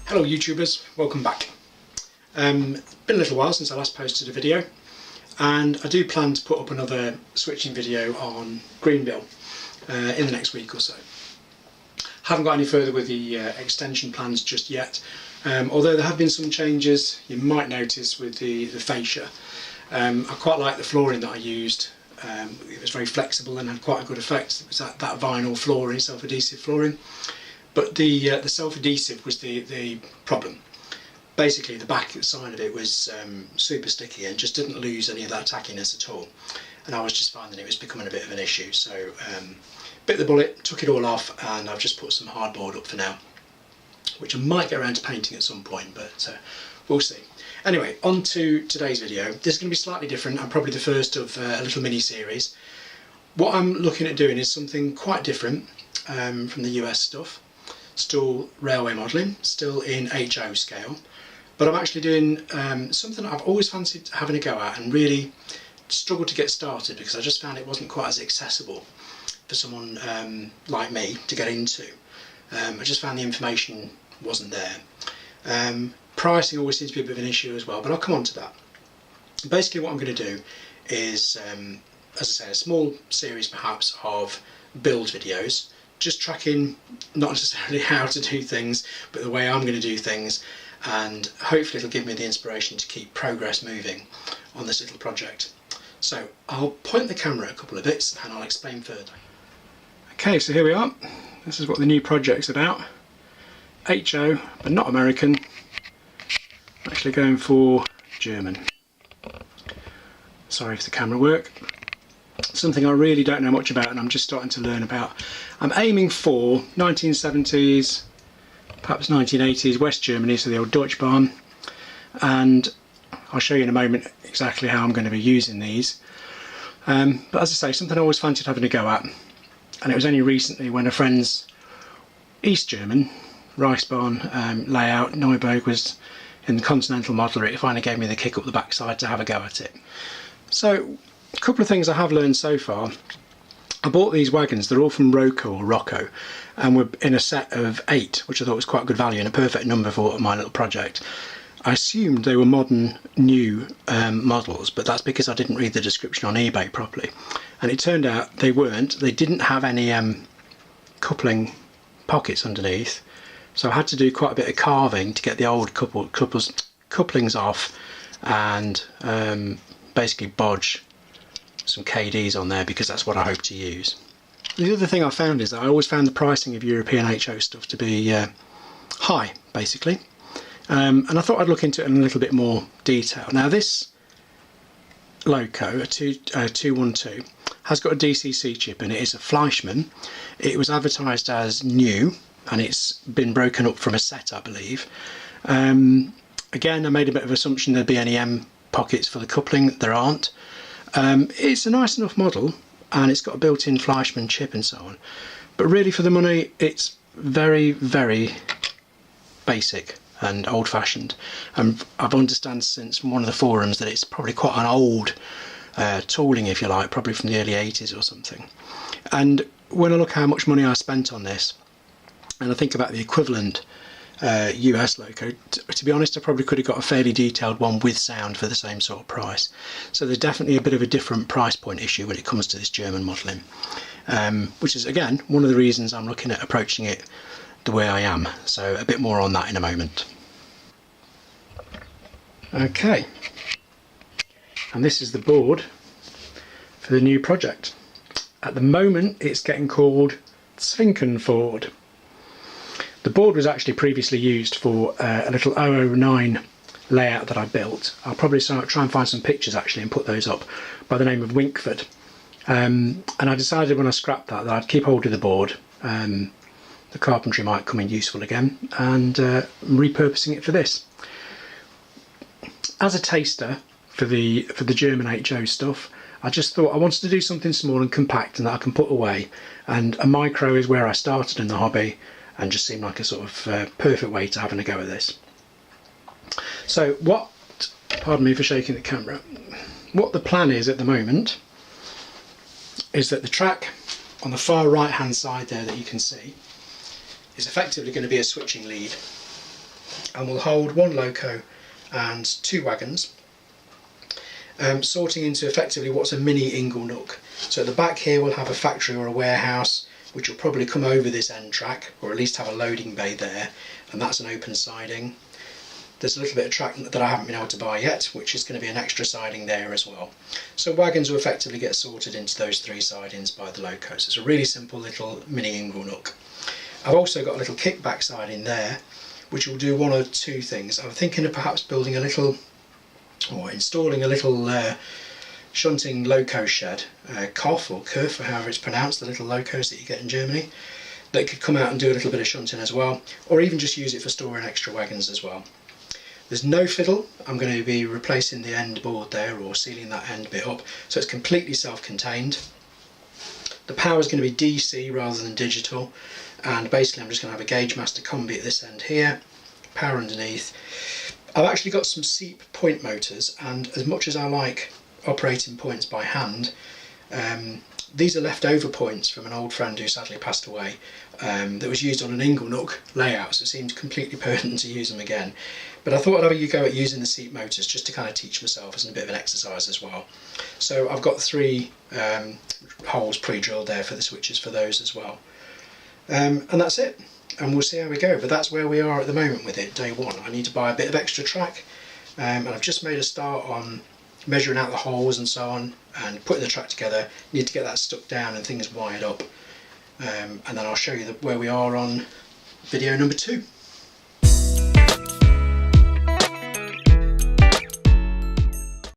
Hello YouTubers, welcome back. It's been a little while since I last posted a video, and I do plan to put up another switching video on Greenville in the next week or so. Haven't got any further with the extension plans just yet, although there have been some changes you might notice with the fascia. I quite like the flooring that I used. It was very flexible and had quite a good effect. It was that vinyl flooring, self-adhesive flooring. But the self-adhesive was the problem. Basically the back side of it was super sticky and just didn't lose any of that tackiness at all. And I was just finding it was becoming a bit of an issue. So bit the bullet, took it all off, and I've just put some hardboard up for now, which I might get around to painting at some point, but we'll see. Anyway, on to today's video. This is going to be slightly different. I'm probably the first of a little mini series. What I'm looking at doing is something quite different from the US stuff. Still railway modelling, still in HO scale, but I'm actually doing something that I've always fancied having a go at and really struggled to get started because I just found it wasn't quite as accessible for someone like me to get into. I just found the information wasn't there. Pricing always seems to be a bit of an issue as well, but I'll come on to that. Basically what I'm going to do is, as I say, a small series perhaps of build videos, just tracking not necessarily how to do things, but the way I'm going to do things, and hopefully it'll give me the inspiration to keep progress moving on this little project. So I'll point the camera a couple of bits and I'll explain further. Okay, so here we are. This is what the new project's about. HO, but not American. Actually going for German. Sorry if the camera works. Something I really don't know much about and I'm just starting to learn about. I'm aiming for 1970s, perhaps 1980s West Germany, so the old Deutsche Bahn, and I'll show you in a moment exactly how I'm going to be using these. But as I say, something I always fancied having a go at, and it was only recently when a friend's East German Reichsbahn layout, Neuburg, was in the Continental Modeler, it finally gave me the kick up the backside to have a go at it. So a couple of things I have learned so far. I bought these wagons, they're all from Rocco, and were in a set of 8, which I thought was quite a good value and a perfect number for my little project. I assumed they were modern, new models, but that's because I didn't read the description on eBay properly. And it turned out they weren't. They didn't have any coupling pockets underneath, so I had to do quite a bit of carving to get the old couplings off and basically bodge some KDs on there because that's what I hope to use. The other thing I found is that I always found the pricing of European HO stuff to be high, basically, and I thought I'd look into it in a little bit more detail. Now this Loco, a 212, has got a DCC chip and it is a Fleischmann. It was advertised as new and it's been broken up from a set, I believe. Again, I made a bit of an assumption there'd be any M pockets for the coupling. There aren't. It's a nice enough model and it's got a built-in Fleischmann chip and so on, but really for the money it's very, very basic and old-fashioned, and I've understood since one of the forums that it's probably quite an old tooling, if you like, probably from the early 80s or something. And when I look how much money I spent on this and I think about the equivalent US Loco, to be honest, I probably could have got a fairly detailed one with sound for the same sort of price. So there's definitely a bit of a different price point issue when it comes to this German modelling, which is again one of the reasons I'm looking at approaching it the way I am. So a bit more on that in a moment. Okay, and this is the board for the new project. At the moment it's getting called Zwinkenford. The board was actually previously used for a little 009 layout that I built. I'll probably try and find some pictures actually and put those up, by the name of Winkford. And I decided when I scrapped that I'd keep hold of the board. The carpentry might come in useful again, and repurposing it for this. As a taster for the German HO stuff, I just thought I wanted to do something small and compact and that I can put away, and a micro is where I started in the hobby and just seemed like a sort of perfect way to having a go at this. So what, pardon me for shaking the camera, what the plan is at the moment is that the track on the far right hand side there that you can see is effectively going to be a switching lead. and will hold one loco and 2 wagons, sorting into effectively what's a mini ingle nook. So at the back here we'll have a factory or a warehouse, which will probably come over this end track, or at least have a loading bay there, and that's an open siding. There's a little bit of track that I haven't been able to buy yet, which is going to be an extra siding there as well. So wagons will effectively get sorted into those 3 sidings by the locos. It's a really simple little mini ingle nook. I've also got a little kickback siding there, which will do one or 2 things. I'm thinking of perhaps building a little, or installing a little shunting loco shed, KOF or KUF, or however it's pronounced, the little locos that you get in Germany, that could come out and do a little bit of shunting as well, or even just use it for storing extra wagons as well. There's no fiddle. I'm going to be replacing the end board there, or sealing that end bit up, so it's completely self-contained. The power is going to be DC rather than digital, and basically I'm just going to have a Gauge Master combi at this end here, power underneath. I've actually got some SEEP point motors, and as much as I like operating points by hand, these are leftover points from an old friend who sadly passed away, that was used on an ingle nook layout, so it seemed completely pertinent to use them again. But I thought I'd have a go at using the SEEP motors just to kind of teach myself as a bit of an exercise as well. So I've got 3 holes pre-drilled there for the switches for those as well. And that's it, and we'll see how we go. But that's where we are at the moment with it, day 1. I need to buy a bit of extra track, and I've just made a start on measuring out the holes and so on, and putting the track together. Need to get that stuck down and things wired up, and then I'll show you where we are on video number 2.